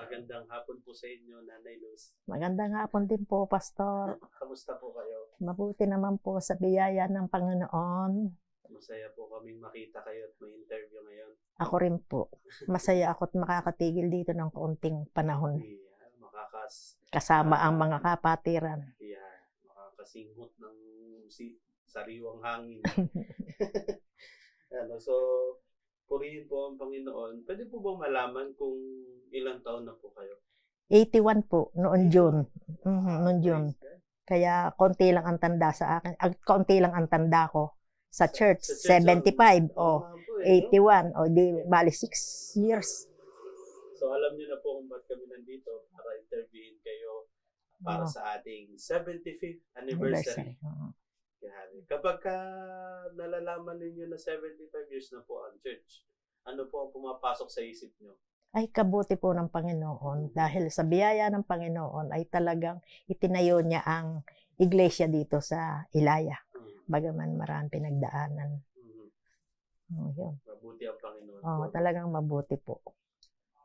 Magandang hapon po sa inyo, Nanay Luz. Magandang hapon din po, Pastor. Kamusta po kayo? Mabuti naman po sa biyaya ng Panginoon. Masaya po kaming makita kayo at may interview ngayon. Ako rin po. Masaya ako't makakatigil dito ng kaunting panahon. Yeah, Kasama ang mga kapatiran. makakasinghot ng sariwang hangin. So, purihin po ang Panginoon. Pwede po ba malaman kung ilang taon na po kayo? 81 po, noon June. Noon June. Kaya konti lang ang tanda sa akin. Konti lang ang tanda ko. Sa church, 75 o 81 o di bali 6 years. So alam niyo na po kung ba't kami nandito para interviewin kayo para sa ating 75th anniversary. Kapag nalalaman ninyo na 75 years na po ang church, ano po ang pumapasok sa isip niyo? Ay kabuti po ng Panginoon dahil sa biyaya ng Panginoon ay talagang itinayo niya ang iglesia dito sa Ilaya. Bagaman maraming pinagdaanan. Yun. Mabuti ang Panginoon. Talagang mabuti po.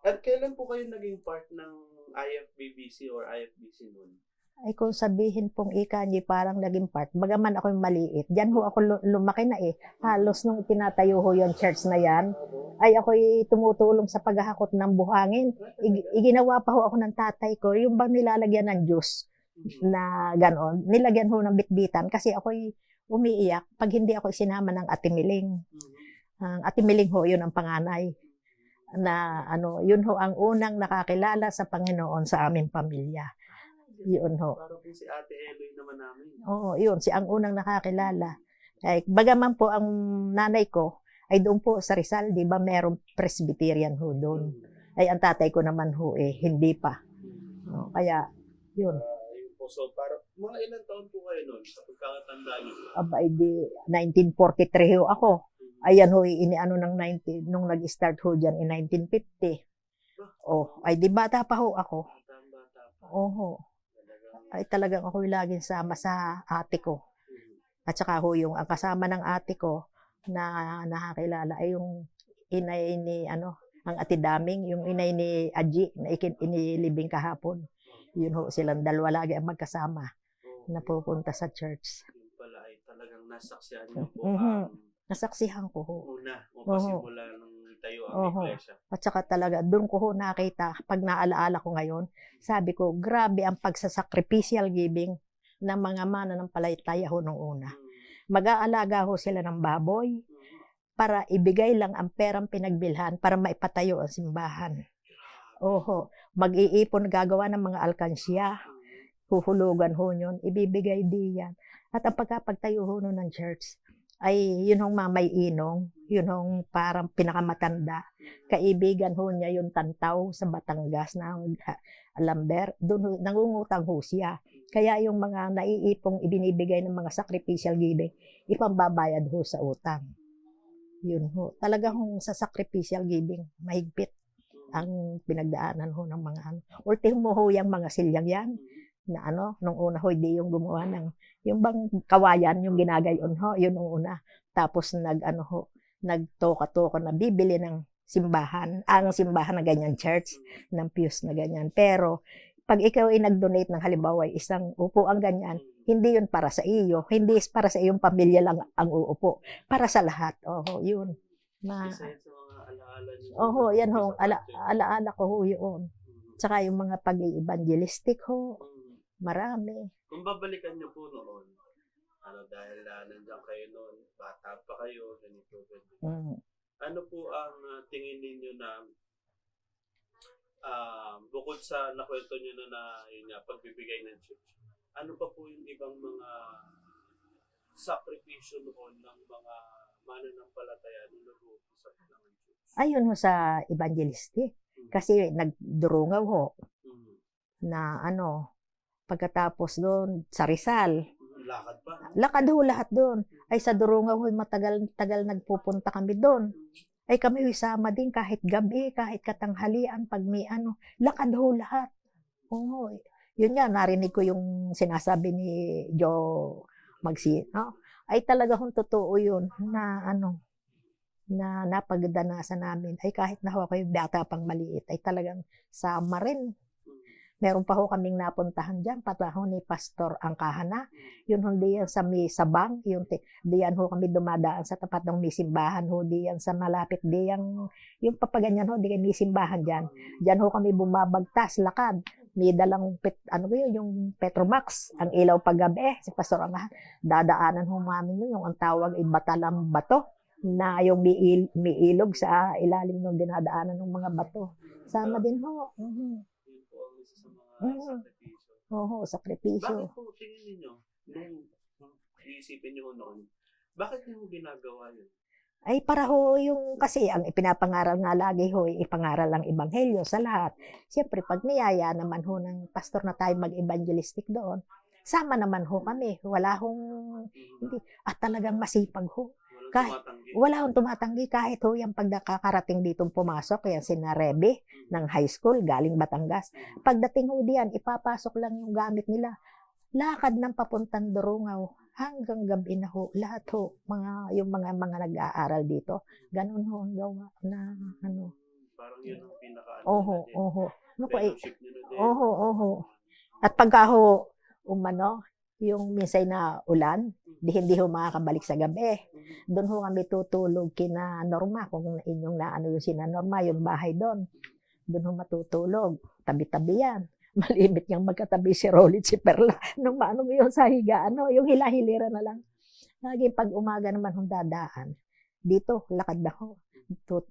At kailan po kayo naging part ng IFBBC or IFBC noon? Ay kung sabihin pong ikanyi parang naging part, bagaman ako'y maliit, diyan ho ako lumaki na eh. Halos nung tinatayo ho yung church na yan, ay ako'y tumutulong sa paghahakot ng buhangin. Iginawa pa ho ako ng tatay ko, yung bang nilalagyan ng juice na ganon, nilagyan ho ng bitbitan kasi ako'y umiiyak pag hindi ako sinama ng Ate Miling. Ang Ate Miling ho, yun ang panganay. Na yun ho ang unang nakakilala sa Panginoon sa aming pamilya. Yun ho. Parang si Ate Eloy naman namin. Oo, yun. Si ang unang nakakilala. Ay, bagaman po ang nanay ko ay doon po sa Rizal, di ba merong Presbyterian ho doon. Ay ang tatay ko naman ho hindi pa. Kaya, yun. So, para mga ilang taon po kayo noon sa pagkakatanda niyo? Abay, di 1943 ho ako. Ayan ho, iniano ng 19, nung nag-start ho dyan in 1950. Ay di bata pa ho ako. Oho. Ay talagang ako'y laging sama sa ate ko. At saka ho yung ang kasama ng ate ko na nakakilala ay yung inay ni ang Ate Daming, yung inay ni Aji na inilibing kahapon. Yun ho, silang dalawa lagi ang magkasama na pupunta sa church. Yun pala ay talagang nasaksihan niyo po nasaksihan ko ho. Una, pasimula nung tayo ang iglesia. At saka talaga, doon ko ho nakita, pag naalaala ko ngayon, sabi ko, grabe ang pagsasakripisyal giving ng mga mananampalataya ho nung una. Mag-aalaga ho sila ng baboy para ibigay lang ang perang pinagbilhan para maipatayo ang simbahan. Mag-iipon, gagawa ng mga alkansya, huhulugan ho yun, ibibigay diyan. At ang pagkapagtayo ho nun ng church, ay yun hong Mamay Inong, yun hong parang pinakamatanda. Kaibigan ho niya yung Tantaw sa Batangas na Lambert, doon nangungutang ho siya. Kaya yung mga naiipong ibinibigay ng mga sacrificial giving, ipambabayad ho sa utang. Yun ho, talaga hong sa sacrificial giving, mahigpit ang pinagdaanan ho ng mga Ultimo mo ho yung mga silyang yan, na nung una ho, hindi yung gumawa ng, yung bang kawayan, yung ginagayon ho, yun nung una. Tapos nagtoka-toka na bibili ng simbahan, ang simbahan na ganyan church, ng pews na ganyan. Pero, pag ikaw ay nag-donate ng halimbawa, isang upo ang ganyan, hindi yun para sa iyo, hindi para sa iyong pamilya lang ang uupo, para sa lahat. Yun. Yan ho, alaala ko ho yun. Tsaka yung mga pag-evangelistic ho, marami. Kung babalikan niyo po noon, dahil nandiyan kayo noon, bata pa kayo, ganito. Ano po ang tingin ninyo na bukod sa nakwento niyo na pagbibigay ng church, ano pa po yung ibang mga sakripisyo noon ng mga mananampalataya na nag-uumpisa sa church? Ayun ho sa evangelistic. Kasi nagdurungaw ho. Na pagkatapos doon sa Rizal. Lakad pa? Lakad ho lahat doon. Ay sa Durungaw ho, matagal nagpupunta kami doon. Ay kami sama din kahit gabi, kahit katanghalian, pag may lakad ho lahat. Yun nga, narinig ko yung sinasabi ni Joe Magsi. Ay talaga hong totoo yun na na napagdanasan namin ay kahit na ho ako'y bata pang maliit ay talagang sama rin. Meron pa ho kaming napuntahan dyan, pataho ni Pastor Angkahana. Yun hindi yan sa may Sabang, diyan ho kami dumadaan sa tapat ng may simbahan ho, diyan sa malapit, diyan, yung papaganyan ho, diyan may simbahan dyan. Diyan ho kami bumabagtas, lakad. May dalang, yung Petromax, ang ilaw paggabi, si Pastor Angkahana. Dadaanan ho namin yun, yung ang tawag ay Batalang Bato, na yung may ilog sa ilalim ng dinadaanan ng mga bato. Sama din ho. Oo, sakripisyo. Bakit po tingin ninyo, nung iisipin nyo noon, bakit nyo ginagawa yun? Ay para ho yung, kasi ang ipinapangaral nga lagi ho, ipangaral ang ebanghelyo sa lahat. Siyempre, pag niyaya naman ho ng pastor na tayo mag-evangelistic doon, sama naman ho kami. Wala hong, hindi, at talagang masipag ho. Wala akong tumatanggi kahit ho yung pag nakakarating dito pumasok, yan sina Rebe ng high school, galing Batangas. Pagdating ho diyan, ipapasok lang yung gamit nila. Lakad ng papuntang Durungaw hanggang gabi na ho. Lahat ho, yung mga nag-aaral dito. Ganun ho ang gawa na ano. Parang yun ang pinaka-ano. Oho. Fellowship nyo na din. Oho. At pagka ho, yung minsay na ulan, hindi ho makakabalik sa gabi. Doon ho kami tutulog kina Norma, kung inyong naano yung sina Norma, yung bahay doon. Doon ho matutulog, tabi-tabi yan. Malimit niyang magkatabi si Rolit, si Perla. Nung maano yun sa higaan, yung hila-hilira na lang. Lagi pag umaga naman hong dadaan, dito, lakad na ho.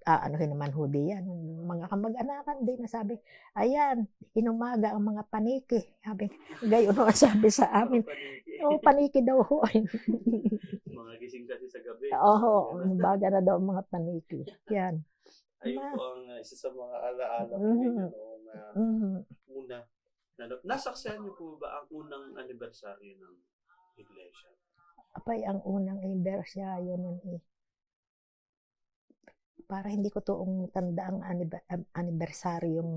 Anuhin naman ho diyan. Mga kamag-anakan din na sabi, ayan, inumaga ang mga paniki. Sabi, gayon ho sabi sa amin. Paniki daw ho. Mga gising kasi sa gabi. Baga na daw ang mga paniki. Yan. Ayun po ang isa sa mga alaala ko noong una. Nasaksihan niyo po ba ang unang anibersaryo ng iglesia? Apay, ang unang anibersaryo nun para hindi ko toong tanda ang anibersaryo yung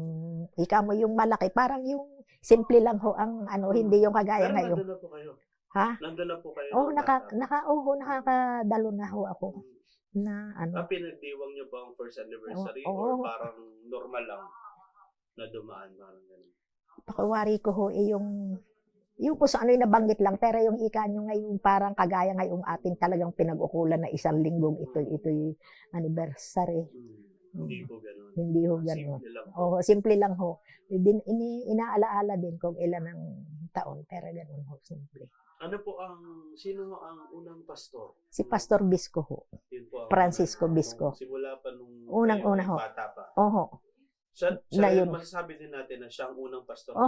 yung malaki, parang yung simple lang ho ang hindi yung kagaya ngayon. Nandun na po kayo? Ha? Nandun na po kayo? Nakakadalo na ho ako. Na pinagdiwang niyo ba ang first anniversary or parang normal lang na dumaan parang ganun? Pakiwari ko ho yung kung saan yung nabanggit lang, pero yung ika nyo ngayon parang kagaya ngayong atin talagang pinag-ukulan na 1 linggong ito'y anniversary. Hindi po gano'n. Hindi ho gano'n. Simple lang. Simple lang ho. Inaalaala din kung ilan ang taon, pero gano'n ho, simple. Sino ang unang pastor? Si Pastor Bisco ho. Francisco Bisco. Simula pa nung unang-una ho. Bata pa. Masasabi din natin na siya ang unang pastor.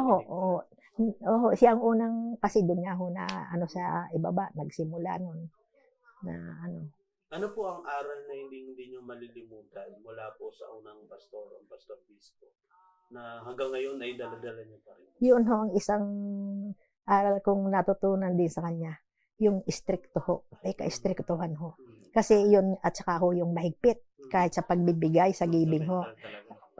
Siya ang unang, kasi doon nga ho na sa ibaba, nagsimula nun. Ano po ang aral na hindi nyo malilimutan mula po sa unang pastor, ang Pastor Bisco, na hanggang ngayon ay dala-dala nyo pa rin? Yun ho ang isang aral kong natutunan din sa kanya. Yung stricto ho, ay ka-strictohan ho. Kasi yun, at saka ho yung mahigpit, kahit sa pagbibigay, sa giving ho.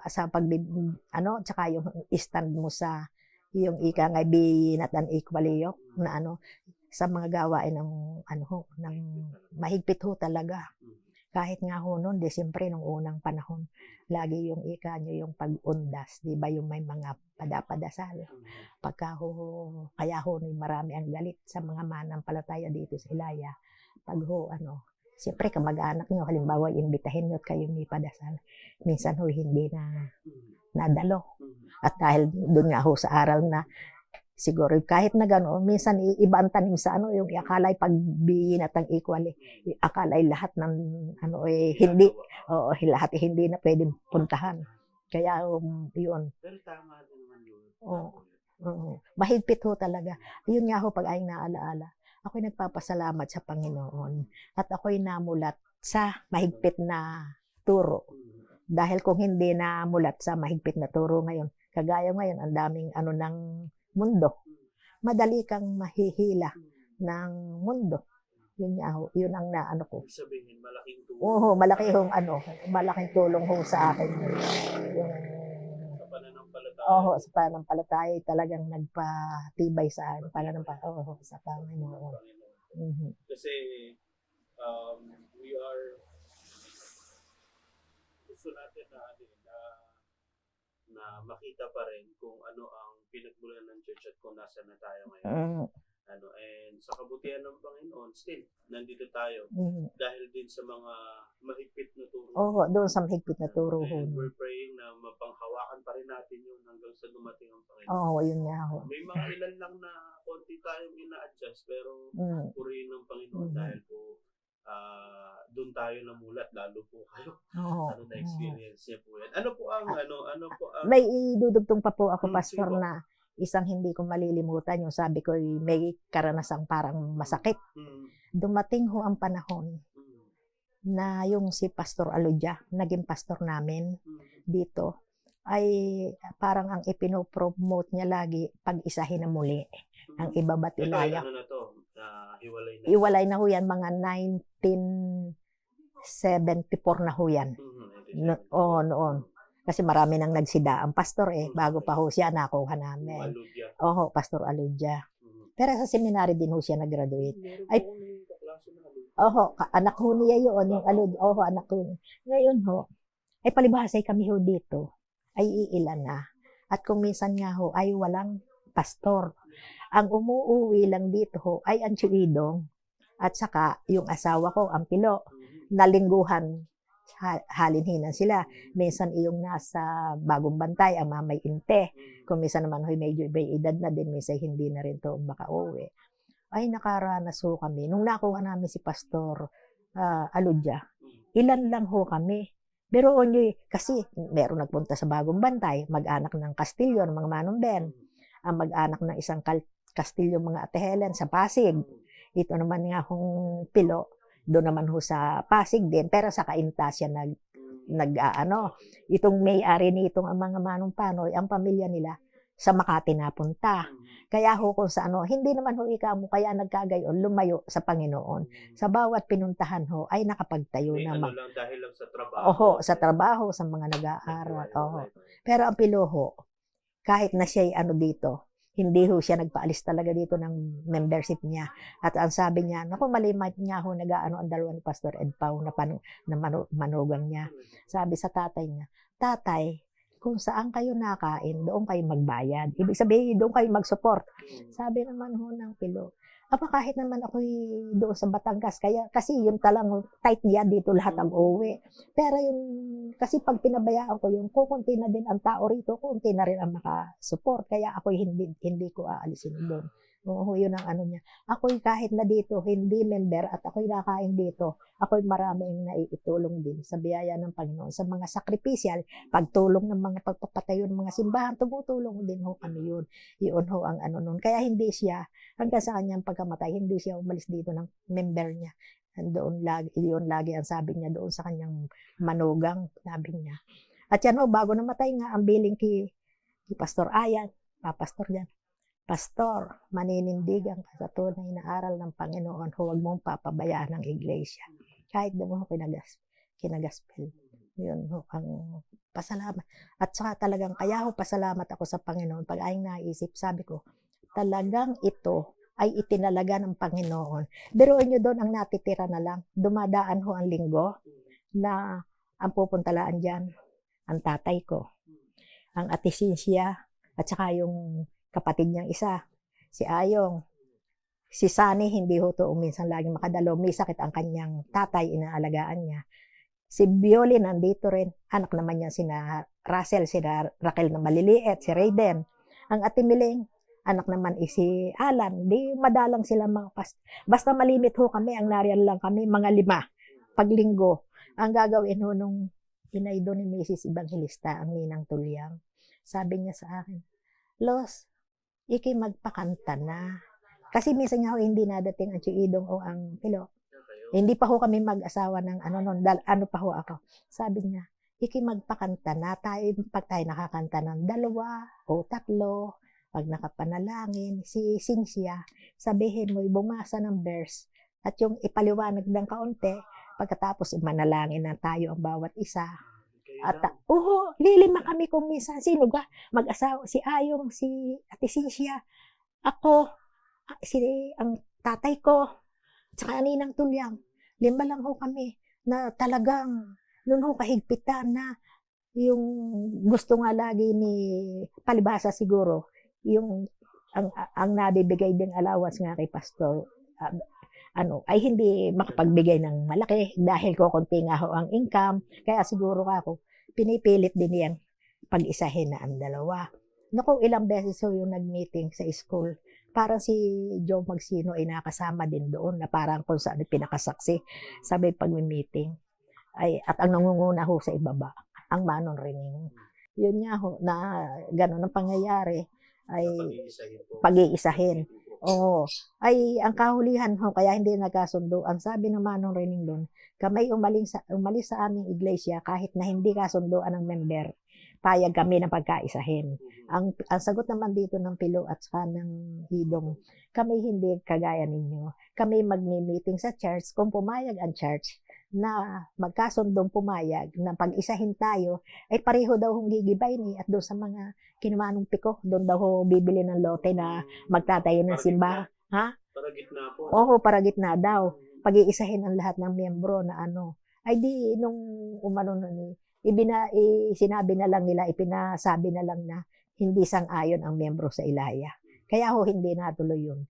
Sa tsaka yung stand mo sa yung ika nga be not unequally na sa mga gawain ng ng mahigpit ho talaga. Kahit nga ho noon, siyempre nung unang panahon, lagi yung ika nyo yung pag-undas, di ba yung may mga padapadasal. Pagka ho, kaya ho marami ang galit sa mga manampalataya dito sa Ilaya. Pag ho, siyempre kamag-anak nyo, halimbawa, imbitahin nyo at kayo may padasal. Minsan ho, hindi na nadalo. At dahil doon nga ho sa aral na, siguro kahit na gano'n, minsan iba ang tanim sa yung akalay pagbihin at ang equally, akalay lahat ng hindi, lahat hindi na pwedeng puntahan. Kaya yun. Pero tama din naman yun. Mahigpit ho talaga. Yun nga ho, pag ay naalaala, ako'y nagpapasalamat sa Panginoon at ako'y namulat sa mahigpit na turo. Dahil kung hindi namulat sa mahigpit na turo ngayon, kagaya ngayon, ang daming ng mundo. Madali kang mahihila ng mundo. Yun ang naano ko. Sabihin, malaking tulong. Malaking tulong ho sa akin. Yung sa pananampalataya. Sa pananampalataya talagang nagpatibay sa sa Panginoon. Kasi we are gusto natin na na makita pa rin kung ano ang pinagmulan ng church at kung nasa na tayo ngayon. And sa kabutihan ng Panginoon, still, nandito tayo. Dahil din sa mga mahigpit na turo. Doon sa mahigpit na turo. And we're praying na mapanghawakan pa rin natin yun hanggang sa dumating ang Panginoon. Yun nga ho. May mga ilan lang na konti tayong ina-adjust, pero purihin ng Panginoon dahil po doon tayo namulat, lalo po kayo. Na-experience niya po yan. Ano po ang may idudugtong pa po ako, Pastor, na isang hindi ko malilimutan, yung sabi ko may karanasang parang masakit. Dumating ho ang panahon na yung si Pastor Aludya, naging pastor namin dito, ay parang ang ipinopromote niya lagi, pag-isahin na muli ang ibabati laya. Ano na to? Hiwalay na. Iwalay na ho yan, mga 1974 na ho yan. Noon. Kasi marami nang nagsida ang pastor bago pa ho siya nakuha namin. Pastor Aludya. Pero sa seminary din ho siya nag-graduate. Anak ho niya yun, yung Aludya. Anak ho niya. Ngayon ho, ay palibhasay kami ho dito, ay iilan na. At kung minsan nga ho, ay walang pastor. Ang umuuwi lang dito ho, ay ang Chuidong. At saka, yung asawa ko, ang Pilo, nalingguhan. Halinhinan sila. Minsan iyong nasa Bagong Bantay, ang Mamay Inte. Kung minsan naman medyo may edad na din, minsan hindi na rin to makauwi. Ay nakaranas ho kami. Nung nakuha namin si Pastor Aludya, ilan lang ho kami. Pero kasi meron nagpunta sa Bagong Bantay, mag-anak ng Castillo, ng mga Manumben, ang mag-anak ng isang Castillo, mga Ate Helen, sa Pasig. Ito naman nga hong Pilo, doon naman ho sa Pasig din, pero sa Cainta siya itong may-ari nitong ang mga Manong Panoy, ang pamilya nila sa Makati napunta. Kaya ho kung sa hindi naman ho mo kaya nagkagayon, lumayo sa Panginoon. Sa bawat pinuntahan ho, ay nakapagtayo na. Lang dahil lang sa trabaho. Sa trabaho, sa mga nag-aaral. Pero ang Pilo ho, kahit na siya dito, hindi ho siya nagpaalis talaga dito ng membership niya. At ang sabi niya, malimit niya ho ang dalawa ni Pastor Ed Pau na manugang niya. Sabi sa tatay niya, Tatay, kung saan kayo nakain, doon kayo magbayad. Ibig sabihin, doon kayo mag-support. Sabi naman ho ng Pilo, kahit naman ako'y doon sa Batangas, kasi yun talang tight niya dito lahat ang uwi. Pero kasi pag pinabayaan ko kukunti na din ang tao rito, kukunti na rin ang makasupport. Kaya ako'y hindi ko aalisin doon. Yun ang niya. Ako'y kahit na dito, hindi member at ako'y nakain dito, ako'y maraming naiitulong din sa biyaya ng Panginoon. Sa mga sakripisyal, pagtulong ng mga pagpapatayo ng mga simbahan, tumutulong din ho kami yun. Yun ho ang nun. Kaya hindi siya, hanggang sa kanyang pagkamatay, hindi siya umalis dito ng member niya. Yun lagi ang sabi niya doon sa kanyang manugang, sabi niya. At yan ho, bago namatay nga, ang biling ki Pastor Ayan, papastor dyan. Pastor, maninindigan ka sa tunay na aral ng Panginoon, huwag mong papabayaan ang iglesia. Kahit na mo kinagaspel. Yun ho, ang pasalamat. At saka talagang, kaya ho pasalamat ako sa Panginoon. Pag ay naisip, sabi ko, talagang ito ay itinalaga ng Panginoon. Biruin nyo doon ang natitira na lang. Dumadaan ho ang linggo na ang pupuntalaan dyan, ang tatay ko, ang Ate Cynthia, at saka yung kapatid niyang isa, si Ayong. Si Sunny, hindi ho to minsan laging makadalo. May sakit ang kanyang tatay, inaalagaan niya. Si Violin, nandito rin. Anak naman niya sina Russell, sina Raquel na maliliit, si Raiden. Ang Ate Miling, anak naman si Alan. Di madalang sila mga basta malimit ho kami, ang nariyan lang kami, mga 5, paglinggo. Ang gagawin ho nung inay doon ni Mrs. Evangelista, ang ninang Tulyang. Sabi niya sa akin, Los, magpakanta na. Kasi minsan nga ho, hindi nadating ang Chuidong o ang Pilo. Hindi pa ho kami mag-asawa ng pa ho ako. Sabi niya, magpakanta na. Pag tayo nakakanta ng 2 o 3, pag nakapanalangin, si Cynthia, sabihin mo, bumasa ng verse, at yung ipaliwanag ng kaunti, pagkatapos manalangin na tayo ang bawat isa. At lilima kami kung minsan. Sino ga? Mag-asawa, si Ayong, si Ate Cynthia, ako, ang tatay ko, tsaka ninang Tulyang. 5 lang ho kami na talagang Noon ho kahigpitan na yung gusto nga lagi ni palibhasa siguro, yung ang nabibigay ding allowance nga kay pastor, ay hindi makapagbigay ng malaki dahil kokonti nga ho ang income. Kaya siguro ako, pinipilit din yan pag-isahin na ang dalawa. Naku, ilang beses ho yung nag-meeting sa school. Parang si Joe Magsino ay nakasama din doon na parang kung saan pinakasaksi sa may pag-meeting. At ang nangunguna ho sa ibaba, ang Manong Rening. Yun nga ho, na gano'n ang pangyayari ay pag-iisahin. Oo. Ang kahulihan ho, kaya hindi nagkasundo. Ang sabi ng Manong Rening doon, kami umalis sa aming iglesia kahit na hindi kasunduan ng member, payag kami na pagkaisahin. Ang sagot naman dito ng Pilo at saka ng Hidong, kami hindi kagaya ninyo. Kami magmi-meeting sa church, kung pumayag ang church na magkasundong pumayag na pag-isahin tayo, ay pareho daw hong gigibay ni at doon sa mga kinumanong piko, doon daw ho bibili ng lote na magtatayo ng simbahan. Ha? Para gitna po. Oo, para gitna daw. Pag-iisahin ang lahat ng miyembro na ay di nung umano nun sinabi na lang nila, ipinasabi na lang na hindi sang-ayon ang miyembro sa Ilaya. Kaya ho hindi natuloy yun.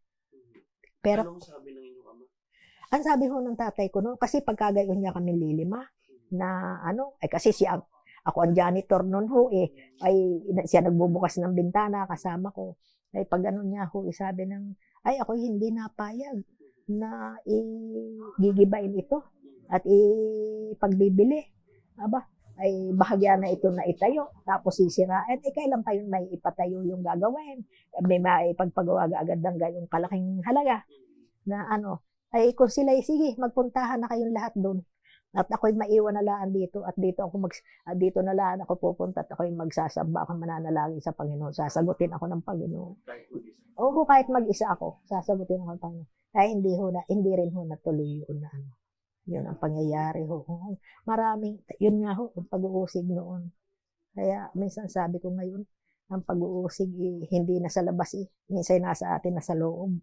Pero anong sabi ng inyong ama? ang sabi ho ng tatay ko, no, kasi pagkagayon niya kami lilima, na kasi ako ang janitor noon ho siya nagbubukas ng bintana kasama ko. Ay pag ganun niya ho, sabi ako hindi napayag na gigibain ito at pagbibili. Aba, ay bahagya na ito na itayo, tapos sisirain, kailan pa yun may ipatayo yung gagawin? May maipagpagawa agad ng gayong kalaking halaga na kung sila, sige, magpuntahan na kayong lahat doon. At ako'y maiwan na lang dito at dito na lang ako pupunta at ako'y magsasamba, akong mananalangin sa Panginoon. Sasagutin ako ng Panginoon. Oo, kahit mag-isa ako, sasagutin ako ng Panginoon. Kaya hindi rin ho natuloy yun na yun ang pangyayari ho. Maraming, yun nga ho, ang pag-uusig noon. Kaya minsan sabi ko ngayon, ang pag-uusig hindi na sa labas minsan nasa atin na sa loob.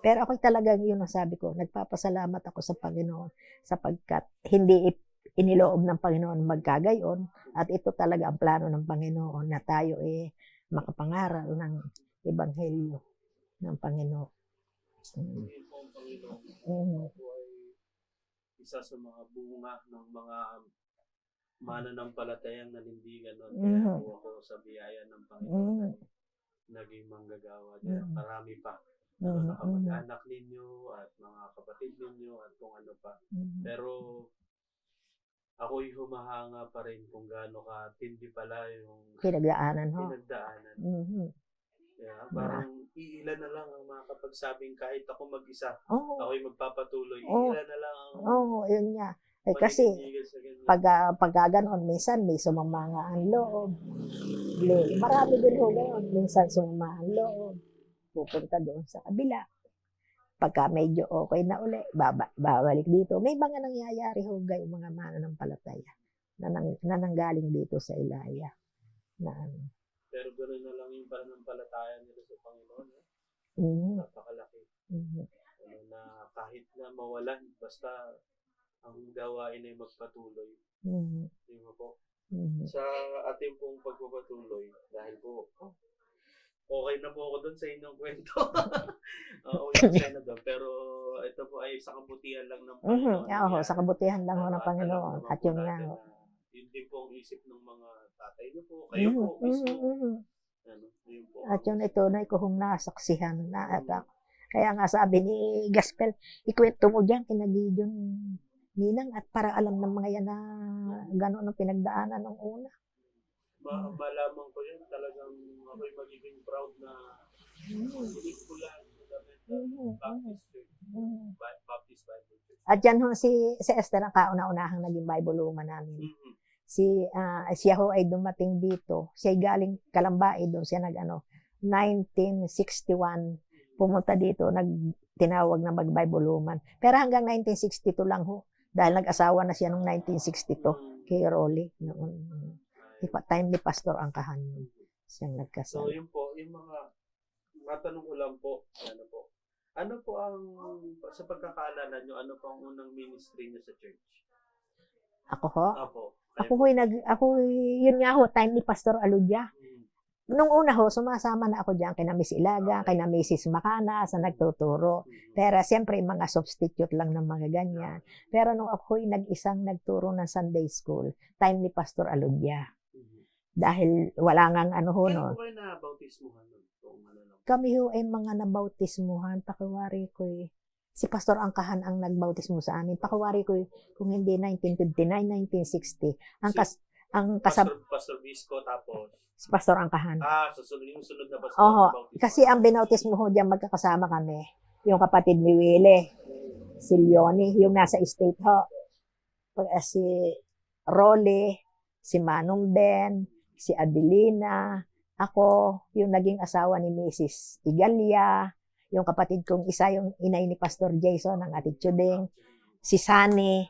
Pero ako talagang yun ang sabi ko, nagpapasalamat ako sa Panginoon sapagkat hindi iniloob ng Panginoon magkagayon at ito talaga ang plano ng Panginoon na tayo makapangaral ng Ebanghelyo ng Panginoon. Isa sa mga bunga ng mga mananampalatayang nanindigan nun. Kaya po ako sa biyaya ng Panginoon naging manggagawa dyan. Marami pa. Nakamag-anak ninyo at mga kapatid ninyo at kung ano pa. Pero ako'y humahanga pa rin kung gaano katindi pala yung pinagdaanan. Yeah, parang iilan na lang ang makapagsabing kahit ako mag-isa, ako'y magpapatuloy. Iilan na lang ang yun nga. Kasi pag ganoon, minsan may sumamanga ang loob. Marami din ho gayon. Minsan sumama ang loob. Pupunta doon sa kabila. Pagka medyo okay na uli, babalik dito. May mga nangyayari ho gayon, mga mananampalataya na nanggaling dito sa Ilaya. Pero gano'n na lang yung pananampalataya nila sa Panginoon. Napakalaki. Na kahit na mawalan, basta ang gawain ay magpatuloy. Di mo po? Sa ating pong pagpapatuloy, dahil po, okay na po ako doon sa inyong kwento. Okay na doon. Pero ito po ay sa kabutihan lang ng Panginoon. Sa kabutihan lang ng Panginoon. At yun nga. Yun din po ang isip ng mga tatay niyo po. Kayo po mismo. Yun po. At yun ito na ikuhong nasaksihan na atak. Kaya nga sabi ni Gaspel, ikwento mo dyan kina Gideon Ninang at para alam ng mga yan na gano'n ang pinagdaanan ng una. Malaman ko yun, talagang ako'y magiging proud na ulit ko lang Baptist Bible Church. At yan ho si Esther ang kauna-unahang naging Bible woman namin. Siya ho ay dumating dito. Siya ay galing Kalambae, doon siya 1961 pumunta dito, tinawag na mag-Bible woman. Pero hanggang 1962 lang ho. Dahil nag-asawa na siya noong 1962 kay Rolly. Time ni Pastor Angkahan siyang nagkasal. So yun po, yung mga matanong ko lang po, ano po ang, sa pagkakaalala nyo, ano po ang unang ministry nyo sa church? Ako ho? Apo. Yun nga ho, time ni Pastor Aludia. Mm. Nung una ho, sumasama na ako diyan kina Miss Ilaga, kina Mrs. Macana sa nagtuturo. Pero siyempre, mga substitute lang ng mga ganyan. Pero nung ako'y nag-isang nagturo ng Sunday School, time ni Pastor Aludia. Dahil wala ngang ano ho, no. Kailan po kayo na-bautismuhan nun? Kung ano lang. Kami ho ay mga nabautismuhan. Pakiwari ko si Pastor Angkahan ang nagbautismo sa amin. Pakiwari ko kung hindi 1959, 1960. Pastor Visco tapos Si Pastor Angkahan. susunod yung sunod na pastor. Oho, na bautismo. kasi ang binautismo ho diyan magkakasama kami. Yung kapatid ni Willie, si Leonie, yung nasa estate ho. Si Rolly, si Manong Ben, si Adelina, ako, yung naging asawa ni Mrs. Igalia, yung kapatid kong isa, yung inay ni Pastor Jason, ang Ate Chuding, si Sani,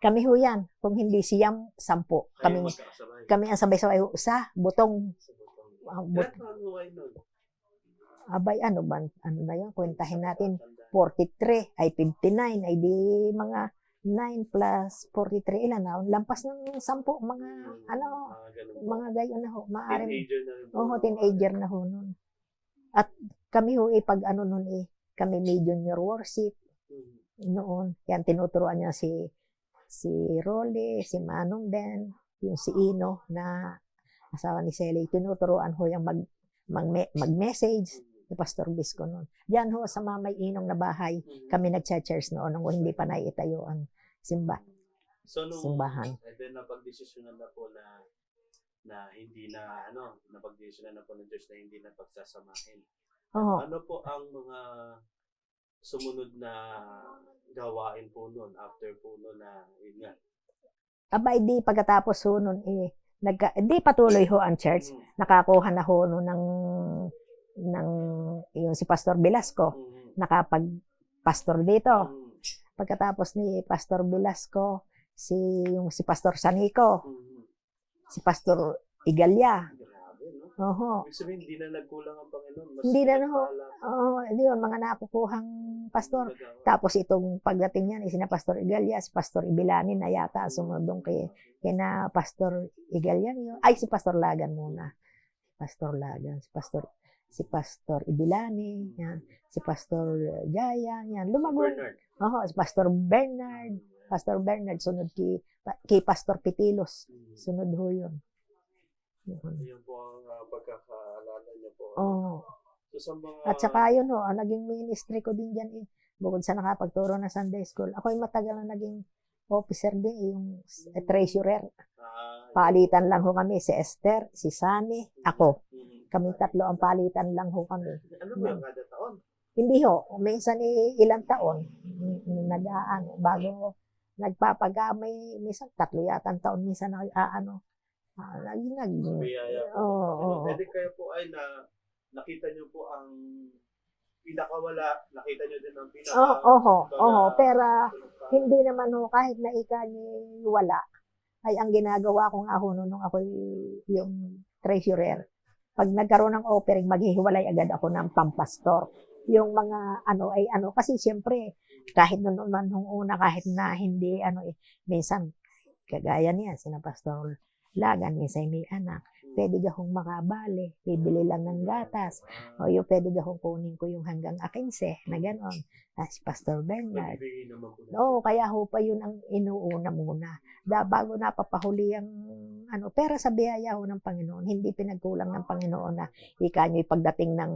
kami ho yan. Kung hindi siyam, 10. Kayo magkakasabay. Kami ang sabay-sabay ho, sa butong. Ilan taon mo kayo nun? Abay, ano na yun? Kwentahin natin. 43, ay 59, ay di mga 9 plus 43, ilan na? Lampas ng 10, mga, mga gayon na ho. Maaring, Teenager na rin. teenager na ho nun. At kami ho, pag nun kami may junior worship noon. Yan, tinuturuan niya si Rolly, si Manong Ben, yung si Ino na asawa ni Sally. Tinuturuan ho yung mag-message ni Pastor Visco noon. Diyan ho sa Mamay Inong na bahay, kami nag-church noon nung hindi pa naitayo ang So, nung simbahan. then napag-desisyonan na po na hindi na napag-desisyonan na po ng Diyos na hindi na pagsasamahin. Oo. Ano po ang mga sumunod na gawain po noon after po noon na yun nga? Abay, di pagkatapos ho nun, di patuloy ho ang church. Nakakuha na ho nun ng yung si Pastor Velasco. Nakapag-pastor dito. Pagkatapos ni Pastor Velasco, si Pastor Sanico, si Pastor Igalia. Grabe, no? Oho. Ibig sabihin, hindi na nagkulang ang Panginoon. Hindi na ho. Yun, mga nakukuhang pastor. Tapos itong pagdating niyan, sina Pastor Igalia, si Pastor Ibilanin na yata sumunod doon kina Pastor Igalia. Ay, si Pastor Lagan muna. Pastor Lagan, si Pastor Ibilani, yan. Si Pastor Jaya, yan. Lumago. Si Pastor Bernard. Pastor Bernard, sunod kay Pastor Pitilos. Sunod ho yun. Yun po ang pagkakaalala niyo po. So, sa mga... At saka yun ho, naging ministry ko din dyan bukod sa nakapagturo na Sunday School. Ako'y matagal na naging officer din, yung treasurer. Palitan lang ho kami, si Esther, si Sani, ako. Kami tatlo ang palitan lang ho kami. Ano ba, kada taon? Hindi ho, minsan ilang taon, bago nagpapagamay, minsan 3 yata ang taon, minsan Pwede kayo po ay nakita niyo po ang pinakawala, nakita niyo din ang pero hindi naman ho, kahit na wala, ay ang ginagawa ko nga ho nung ako yung treasurer. Pag nagkaroon ng offering, maghihiwalay agad ako ng pampastor. Yung mga kasi siyempre, kahit noon nung una, kahit na hindi, minsan, kagaya niya, sina Pastor Lagan, minsan may anak, pwede gahong makabali, bibili lang ng gatas, o yung pwede gahong kunin ko yung hanggang 15, na gano'n. Si Pastor Bernard. Kaya ho pa yun ang inuuna muna. Bago napapahuli ang pero sa biyaya ho ng Panginoon, hindi pinagkulang ng Panginoon na ikanyo'y pagdating ng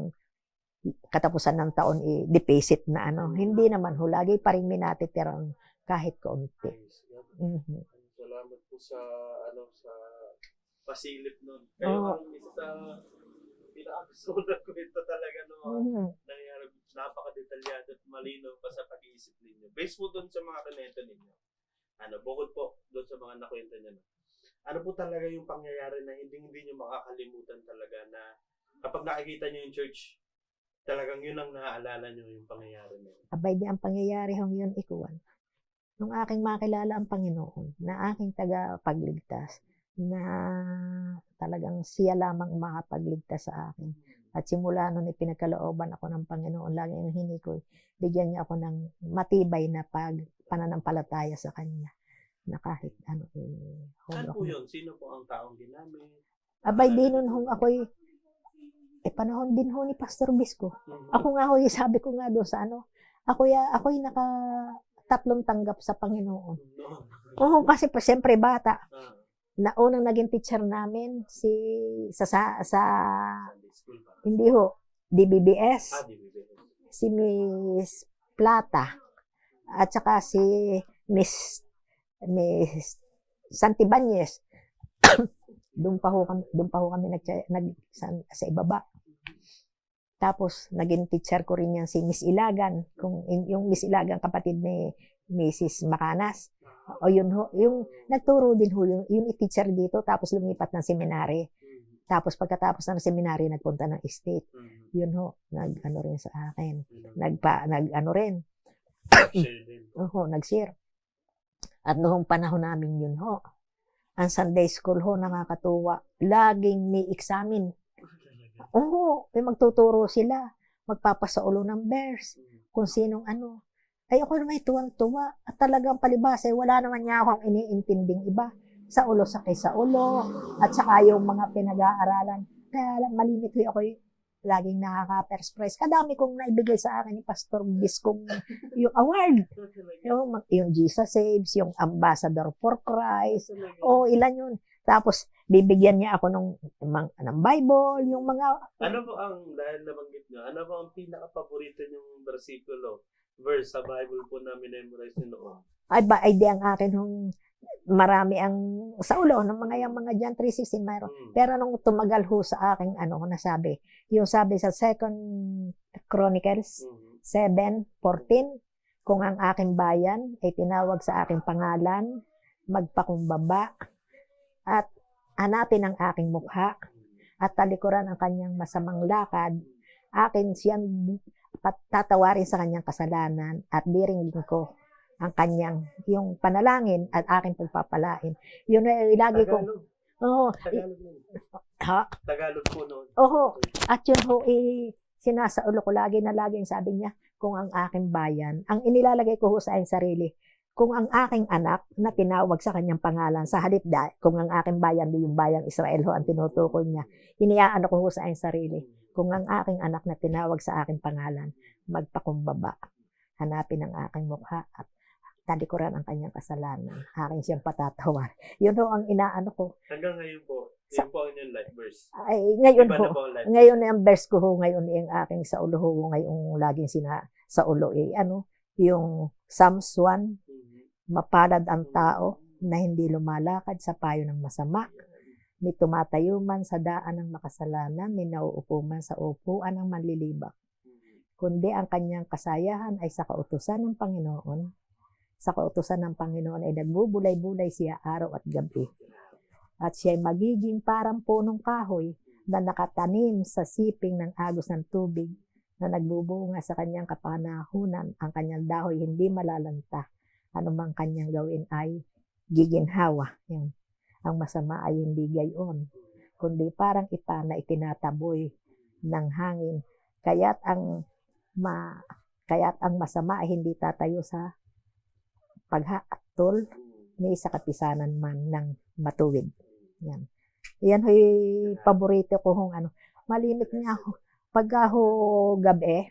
katapusan ng taon deposit na Hindi naman ho, lagi pa rin minatitirang kahit kaunti. Salamat po sa sa pasilip nun. Kayo ang isa sa pinakagusto na kwento talaga nangyari. Napaka-detalyado at malinaw pa sa pag-iisip ninyo. Based po doon sa mga kanento ninyo. Bukod po doon sa mga nakwento nyo. Ano po talaga yung pangyayari na hindi nyo makakalimutan talaga na kapag nakikita nyo yung church, talagang yun ang naaalala nyo yung pangyayari na yun? Abay, di ang pangyayari hong yun ikuan. Nung aking makilala ang Panginoon, na aking tagapagligtas, na talagang siya lamang makapagligtas sa akin. At simula nun ipinagkalooban ako ng Panginoon, lagi ang hini ko, bigyan niya ako ng matibay na pananampalataya sa Kanya. na kahit ano Saan hong po ako. yun? Sino po ang taong ginamit? Abay din nun hong ako'y panahon din ho ni Pastor Bisco. Ako nga ho, sabi ko nga doon sa ano, ako'y naka 3 tanggap sa Panginoon. No. Oo, kasi pa siyempre bata. Ah, Na unang naging teacher namin si sa Sunday school pa. hindi ho, DBBS, Di ba? si Miss Plata at saka si Miss Santibanyes. Doon pa ho kami sa ibaba. Tapos naging teacher ko rin yan si Miss Ilagan, yung Miss Ilagan kapatid ni Mrs. Macanas. O yun ho, yung nagturo din ho yung teacher dito tapos lumipat ng seminary. Tapos pagkatapos ng seminary nagpunta ng estate. Yun ho, nag-ano rin sa akin. Nag-ano rin. Nag-share. At noong panahon namin yun ho, ang Sunday school ho, nakakatuwa. Laging may examine. Oo, may magtuturo sila. Magpapasaulo ng verse. Kung sinong ano. Ay ako may tuwang-tuwa. At talagang palibasa, wala naman niya akong iniintinding iba. Sa ulo sakay sa ulo. At saka yung mga pinag-aaralan. Kaya lang malimit ko ako laging nakaka-first prize. Kadami kong naibigay sa akin ni Pastor Biscong yung award. Yung Jesus Saves, yung Ambassador for Christ. O ilan yun. Tapos bibigyan niya ako ng Bible, yung mga... Ano po dahil nabanggit nyo, ano po ang pinaka-paborito nyong versikulo, verse sa Bible po na minemorize nyo noon? Ay di ang akin marami ang sa ulo ng mga John 3:16 mayroon. Pero nung tumagal ho sa aking nasabi, yung sabi sa 2 Chronicles 7:14, kung ang aking bayan ay tinawag sa aking pangalan, magpakumbaba at hanapin ang aking mukha at talikuran ang kanyang masamang lakad, akin siyang tatawarin sa kanyang kasalanan at diringgin ko ang kanyang yung panalangin at aking pagpapalain. Yun ay lagi ko. Tagalog po noon. At yun ho sinasaulo ko laging sabi niya, kung ang aking bayan, ang inilalagay ko ho sa aking sarili, kung ang aking anak na tinawag sa kanyang pangalan sa halip kung ang aking bayan yung bayang Israel ho ang tinutukoy niya, iniyaano ko ho sa aking sarili, kung ang aking anak na tinawag sa aking pangalan, magpakumbaba, hanapin ang aking mukha at talikuran ang kanyang kasalanan, aking siyang patatawan. Yun ho ang inaano ko. Hanggang ngayon po, yun po ang inyong life verse. Ay, ngayon Iba ho, na po ang life ngayon ang verse ko ho, ngayon yung aking sa ulo ho, ngayong laging sa ulo yung Psalms 1, mapalad ang tao na hindi lumalakad sa payo ng masama, ni tumatayo man sa daan ng makasalanan, ni nauupo man sa upuan ng manlilibak. Kundi ang kanyang kasayahan ay sa kautusan ng Panginoon. Sa kautusan ng Panginoon ay nagbubulay-bulay siya araw at gabi. At siya ay magiging parang punong kahoy na nakatanim sa siping ng agos ng tubig, na nagbubunga sa kanyang kapanahunan, ang kanyang dahon hindi malalanta. Anumang kanyang gawin ay giginhawa. Yan. Ang masama ay hindi gayon, kundi parang ipa na itinataboy ng hangin. Kaya't ang masama ay hindi tatayo sa paghatol ni sa kapisanan man ng matuwid. Yan. Yan ho'y paborito ko malimit niya ako. Pagka gabi,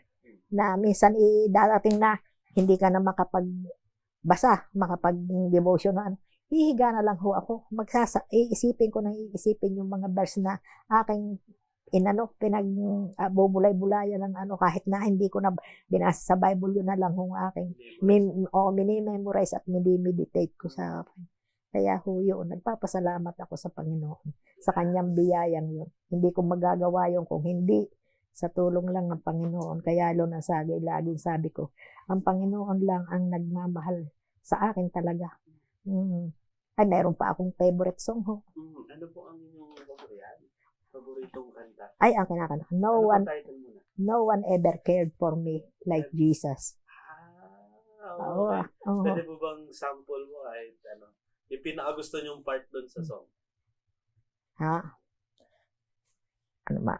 na minsan darating na hindi ka na makapag-basa, makapag-devotion hihiga na lang ho ako. Iisipin yung mga verse na aking bubulay-bulayan ng kahit na hindi ko na binasa sa Bible, yun na lang kung aking minimemorize at minimeditate ko sa akin. Kaya yun, nagpapasalamat ako sa Panginoon, sa kanyang biyayang yun. Hindi ko magagawa yun kung hindi sa tulong lang ng Panginoon. Kaya laging sabi ko, ang Panginoon lang ang nagmamahal sa akin talaga. Ay, meron pa akong favorite song ho. Ano po ang inyong paboritong kanta? Ay, ang kinakanta. No one ever cared for me like Jesus. Okay. Pwede po bang sample mo kahit yung pinakagusto nyong part doon sa song?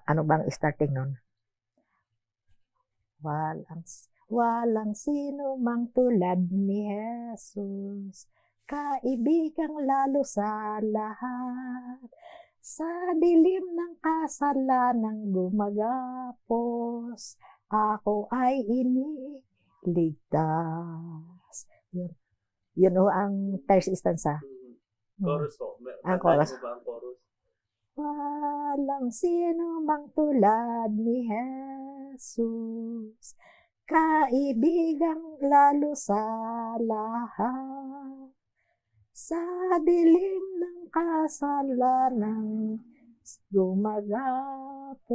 Ano bang starting nun? Walang sino mang tulad ni Jesus. kaibigang lalo sa lahat. Sa dilim ng kasalanang gumagapos, ako ay iniligtas. Yun o ang first stanza. Chorus po. Ang Tandaan chorus. mo ba ang chorus? Walang sino mang tulad ni Jesus, kaibigang lalo sa lahat. Sa dilim ng kasalanang gumagapos,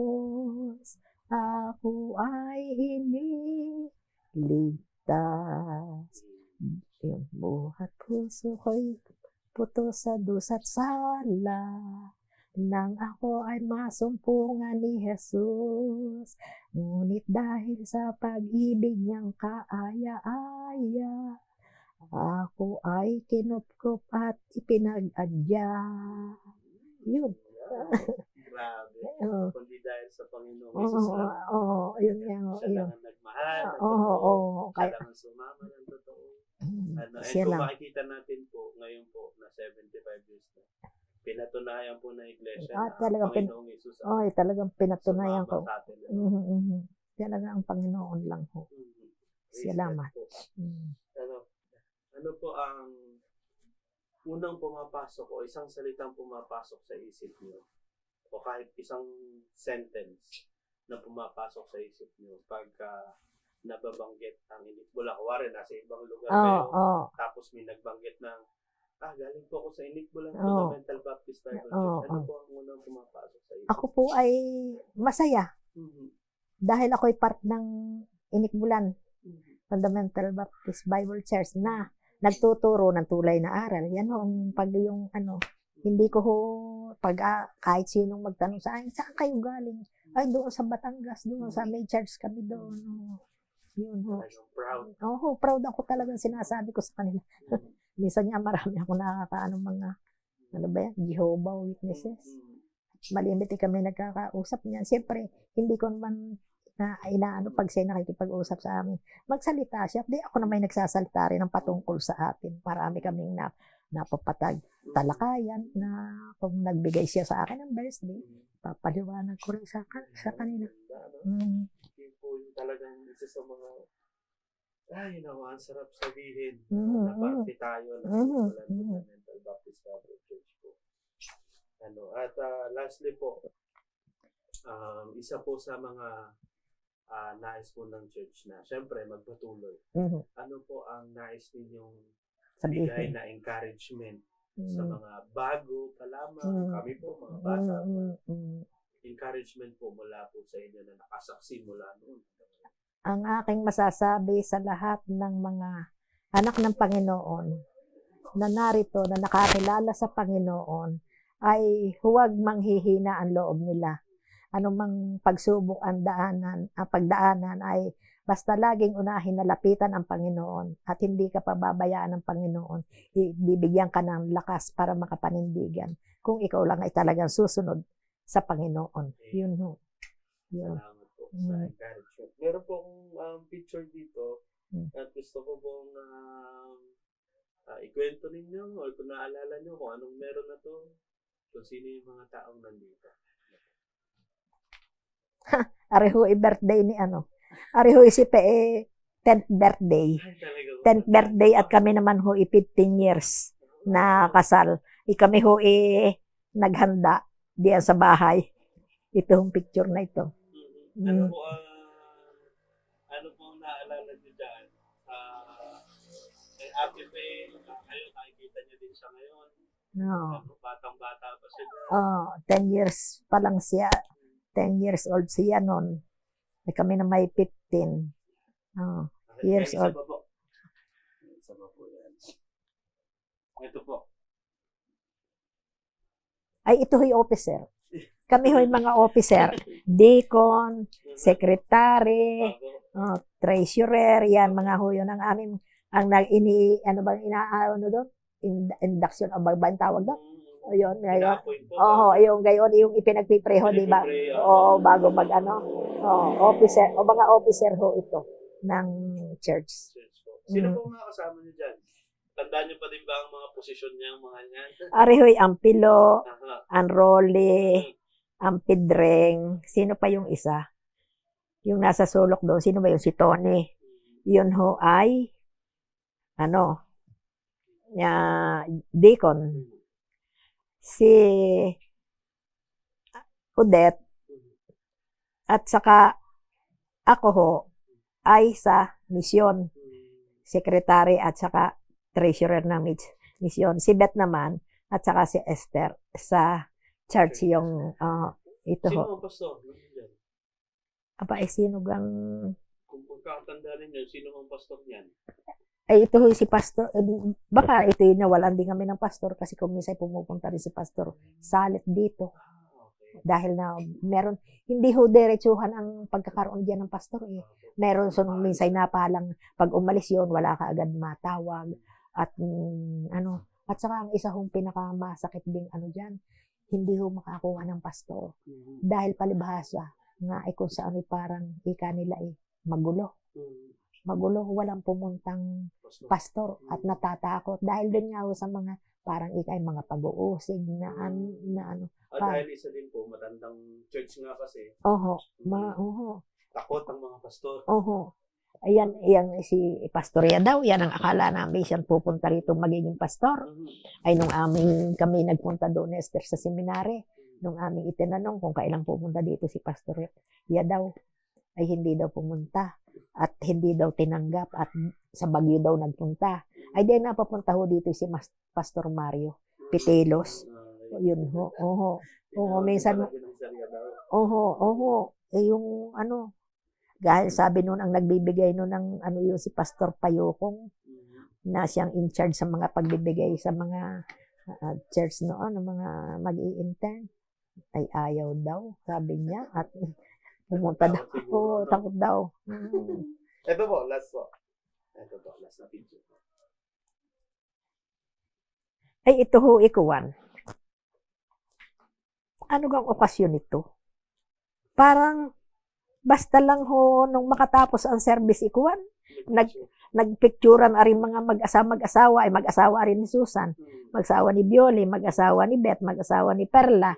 ako ay iniligtas. Yung buhat puso ko'y puto sa dusa't sala, nang ako ay masumpungan ni Jesus. Ngunit dahil sa pag-ibig niyang kaaya-aya, ako ay kinupkup at ipinag-adya. Yun. Grabe. Oo. Kundi dahil sa Panginoong Jesus lang. Oo, yun yan. Siya lang ang nagmahal, ng Oo, totoo. oo. Siya lang ang sumama ng totoo. And Siya kung lang. makikita natin po, ngayon po, na 75 years na, pinatunayan po ng iglesia na Talagang Panginoong Jesus talagang pinatunayan sumama ko. sa atin. Talaga ang Panginoon lang ho. Salamat. Ano po ang unang pumapasok o isang salitang pumapasok sa isip niyo? O kahit isang sentence na pumapasok sa isip niyo pagka nababanggit ang Inikbula. Kuwari, nasa ibang lugar kayo, tapos may nagbanggit ng galing po ako sa Inikbula Fundamental Baptist Bible Church. Ano po ang unang pumapasok sa isip? Ako po ay masaya dahil ako'y part ng Inikbulan Fundamental Baptist Bible Church na nagtuturo ng tulay na aral. Yan ho, hindi ko ho, kahit sinong magtanong sa akin, saan kayo galing? Ay, doon sa Batangas, doon sa may church kami doon. Yun ho. Proud. Proud ako talagang sinasabi ko sa kanila. Minsan nga marami ako nakakaano mga, Jehovah Witnesses. Malimit kami nagkakausap niyan. Siyempre, hindi ko naman pag siya nakikipag-usap sa amin. Magsalita siya. Di ako naman nagsasalita rin ng patungkol sa atin. Marami kaming napapatag talakayan na kung nagbigay siya sa akin ng birthday, papaliwanag ko rin sa kanila. Yun po yung talagang isa sa mga ang sarap sabihin na parte tayo ng Fundamental Baptist Bible Church po. At lastly po, isa po sa mga nais po ng church na syempre magpatuloy. Ano po ang nais ninyong bigay na encouragement sa mga bago pa lamang, kami po mga bata, encouragement po mula po sa inyo na nakasaksi mula noon? Ang aking masasabi sa lahat ng mga anak ng Panginoon na narito, na nakakilala sa Panginoon, ay huwag manghihina ang loob nila. Anumang pagsubok ang pagdaanan ay basta laging unahin na lapitan ang Panginoon at hindi ka pababayaan ng Panginoon. Bibigyan ka ng lakas para makapanindigan kung ikaw lang ay talagang susunod sa Panginoon. Yun ho. Yun. Salamat po sa encouragement. Meron pong picture dito at gusto ko pong ikwento ninyo o kung naalala nyo kung anong meron na to, kung sino yung mga taong nandito. Areho birthday ni Areho si PE 10th birthday. 10th birthday at kami naman ho 15 years na kasal. Kami ho naghanda diyan sa bahay. Ito yung picture na ito. Ano po ang naalala niyo dyan? Ate Pe, kayo nakikita niyo din siya ngayon. Batang-bata pa siya. 10 years pa lang siya. 10 years old siya noon. Kami na may 15 years old. Isa pa po yan. Ito po. Ay, ito yung officer. Kami yung mga officer. Deacon, secretary, treasurer, yan, mga ho yun ang aming, doon? Induction, ang tawag doon? Ayun, ngayon. Yung gayon, yung ipinagpipreho, di ba? Bago officer, mga officer ho ito ng church. Sino po mga kasama niyo dyan? Tandaan niyo pa din ba ang mga posisyon niya, mga yan? Arihoy, Ampilo, Aha. Anroli, Ampidreng. Sino pa yung isa? Yung nasa sulok doon, sino ba yung si Tony? Yun ho ay, Deacon. Si Odette, at saka ako ho, ay sa misyon. Secretary at saka treasurer ng misyon. Si Beth naman, at saka si Esther sa church yung ito Sino ho. ang pastor? Aba, sino gang... Kung pagkakatanda ninyo, sino ang pastor niyan? Ay, ito ho si pastor. Baka ito yung nawalan din kami ng pastor kasi kung minsan pumupunta rin si pastor Salit dito. Okay. Dahil na meron, hindi ho diretsuhan ang pagkakaroon diyan ng pastor eh. Meron so nung minsan napalang pag umalis yon wala ka agad matawag at at saka ang isa hong pinakamasakit ding diyan, hindi ho makakuha ng pastor dahil palibhasa nga ay kung saan ay parang ika nila magulo. Magulo, walang pumuntang pastor at natatakot dahil din nga ho sa mga parang ikay mga pag-uusig na Dahil isa din po, matandang church nga kasi. Oho, Takot ang mga pastor. oho. Ayan si Pastorya daw, yan ang akala namin siyang pupunta rito magiging pastor. Ay nung kami nagpunta doon Esther sa seminary, nung aming itinanong kung kailan pupunta dito si Pastorya daw, ay hindi daw pumunta at hindi daw tinanggap at sa Baguio daw nagpunta. Ay di napapunta ho dito si Pastor Mario Pitelos. Yun ho, minsan, yung dahil sabi nun ang nagbibigay nun ng yung si Pastor Payokong na siyang in charge sa mga pagbibigay sa mga church noon, ng mga mag-i-intern, ay ayaw daw, sabi niya, at pumunta daw. Takot daw. Ito po, last na picture. Ay, ito ho, ikuwan. Ano gang okasyon ito? Parang, basta lang ho, nung makatapos ang service ikuwan, nagpicturan aring mga mag-asawa, ay mag-asawa rin ni Susan, mag-asawa ni Bioli, mag-asawa ni Beth, mag-asawa ni Perla,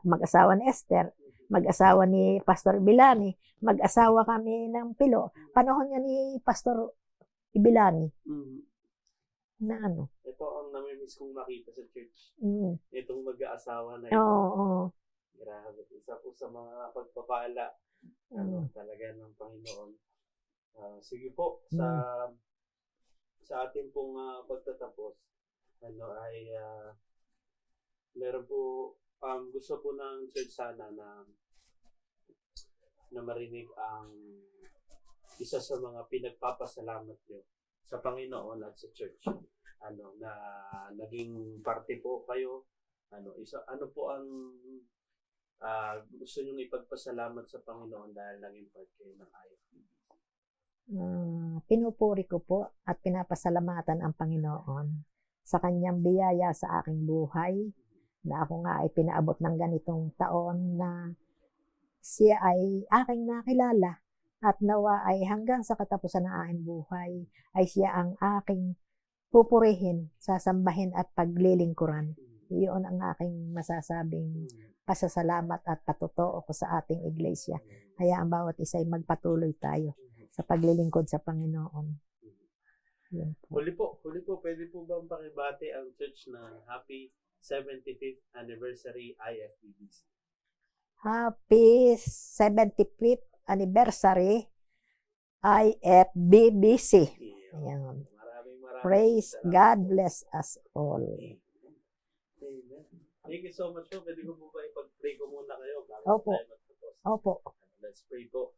mag-asawa ni Esther, mag-asawa ni Pastor Ibilani, mag-asawa kami ng Pilo. Panahon niya ni Pastor Ibilani. Na Ito ang namimiss kong makita sa church. Itong mag-aasawa na ito. Oo. Grabe. Isa po sa mga pagpapala talaga ng Panginoon. Sige po, sa ating pong pagtatapos, meron po, gusto po ng church sana na marinig ang isa sa mga pinagpapasalamat nyo sa Panginoon at sa church. Na naging parte po kayo. Ano po ang gusto nyong ipagpasalamat sa Panginoon dahil naging part kayo ng IFBC? Pinupuri ko po at pinapasalamatan ang Panginoon sa kanyang biyaya sa aking buhay na ako nga ay pinaabot ng ganitong taon na siya ay aking nakilala at nawa ay hanggang sa katapusan ng aking buhay ay siya ang aking pupurihin, sasambahin at paglilingkuran. Iyon ang aking masasabing pasasalamat at patotoo ko sa ating iglesia. Kaya ang bawat isa ay magpatuloy tayo sa paglilingkod sa Panginoon. Yun po. Huli po, pwede po bang pakibati ang church na happy 75th anniversary IFBC? Happy 75th anniversary IFBBC. Ayan. Maraming Praise God, bless us all. Amen. Thank you so much po. Pwede ko po ba ipag-pray ko muna kayo? Opo. Opo. Let's pray po.